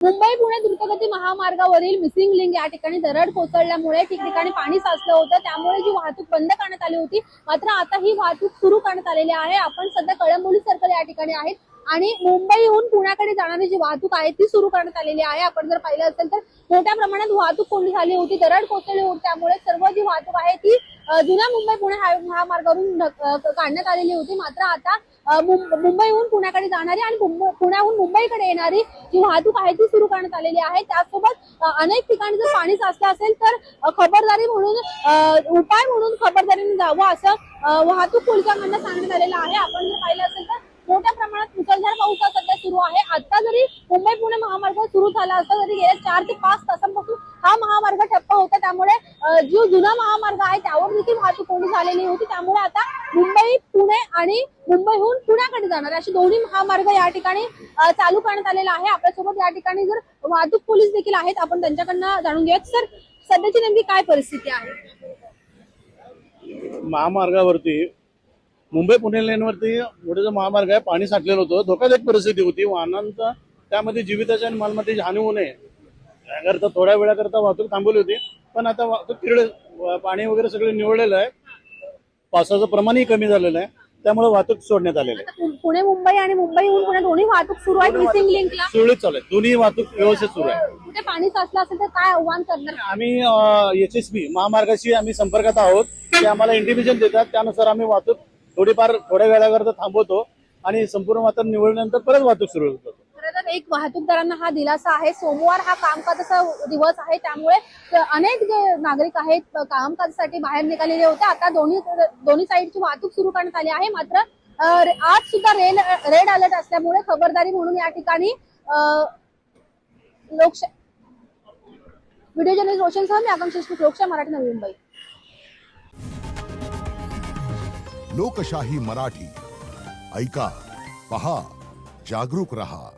मुंबई पुणे द्रुतगती महामार्गावरील missing link या ठिकाणी दरड कोसळल्यामुळे ठिकठिकाणी पाणी साचलं होतं, त्यामुळे जी वाहतूक बंद करण्यात आली होती. मात्र आता ही वाहतूक सुरू करण्यात आलेली आहे. आपण सध्या कळंबोली सर्कल या ठिकाणी आहेत आणि मुंबईहून पुण्याकडे जाणारी जी वाहतूक आहे ती सुरू करण्यात आलेली आहे. आपण जर पाहिलं असेल तर मोठ्या प्रमाणात वाहतूक कोंडी झाली होती, दरड कोसळली होती, त्यामुळे सर्व जी वाहतूक आहे ती जुन्या मुंबई पुणे महामार्गावरून काढण्यात आलेली होती. मात्र आता मुंबईहून पुण्याकडे जाणारी आणि पुण्याहून मुंबईकडे येणारी जी वाहतूक आहे ती सुरू करण्यात आलेली आहे. त्यासोबत अनेक ठिकाणी जर पाणी साचलं असेल तर खबरदारी म्हणून उपाय म्हणून खबरदारीने जावं असं वाहतूक पोलिसांकडून सांगण्यात आलेलं आहे. आपण जर पाहिलं असेल तर मोठ्या प्रमाणात मुसळधार पाऊस सध्या सुरू आहे. आता जरी मुंबई पुणे महामार्ग सुरू झाला असता तरी गेल्या 4 ते 5 तासांपासून हा महामार्ग ठप्प होता, त्यामुळे जो जुना महामार्ग आहे त्यावर देखील वाहतूक कोंडी झालेली होती. त्यामुळे आता मुंबई पुणे आणि मुंबईहून पुण्याकडे जाणारे असे दोन्ही महामार्ग या ठिकाणी चालू करण्यात आलेला आहे. आपल्यासोबत या ठिकाणी जर वाहतूक पोलीस देखील आहेत, आपण त्यांच्याकडनं जाणून घेऊयात. सर, सध्याची नेमकी काय परिस्थिती आहे महामार्गावरती? मुंबई पुणे लेनवरती मोठा जो महामार्ग आहे, पाणी साठलेलं होतं, धोकादायक परिस्थिती होती वाहनांचा, त्यामध्ये जीविताची आणि मालमत्तेची हानी होऊ नये याकरता थोड्या वेळाकरता वाहतूक थांबवली होती. पण आता वाहतूक तिकडे पाणी वगैरे सगळं निवडलेलं आहे, पावसाचं प्रमाणही कमी झालेलं आहे, त्यामुळे वाहतूक सोडण्यात आलेलं आहे. पुणे मुंबई आणि मुंबईहून पुणे दोन्ही वाहतूक सुरू आहे. मिसिंग लिंकला सुरळीत चालू आहे, दोन्ही वाहतूक व्यवस्थित सुरू आहे. कुठे पाणी साचलं असेल तर काय आव्हान करणार? आम्ही HSB महामार्गाशी आम्ही संपर्कात आहोत, ते आम्हाला इंटिमेशन देतात, त्यानुसार आम्ही वाहतूक थोडीफार थोड्या वेळाकरता थांबवतो आणि संपूर्ण वातावरण निवडल्यानंतर परत वाहतूक सुरू होतो. खरं तर एक वाहतूकदारांना हा दिलासा आहे. सोमवार हा कामकाजाचा दिवस आहे, त्यामुळे अनेक जे नागरिक आहेत कामकाजासाठी बाहेर निघालेले होते. आता दोन्ही साईडची वाहतूक सुरू करण्यात आली आहे. मात्र आज सुद्धा रेड अलर्ट असल्यामुळे खबरदारी म्हणून या ठिकाणी व्हिडिओ जर्नलिस्ट रोशनसह मी आकांक्षा देशमुख, लोकशाही मराठी, नवी मुंबई. लोकशाही मराठी ऐका, पहा, जागरूक रहा.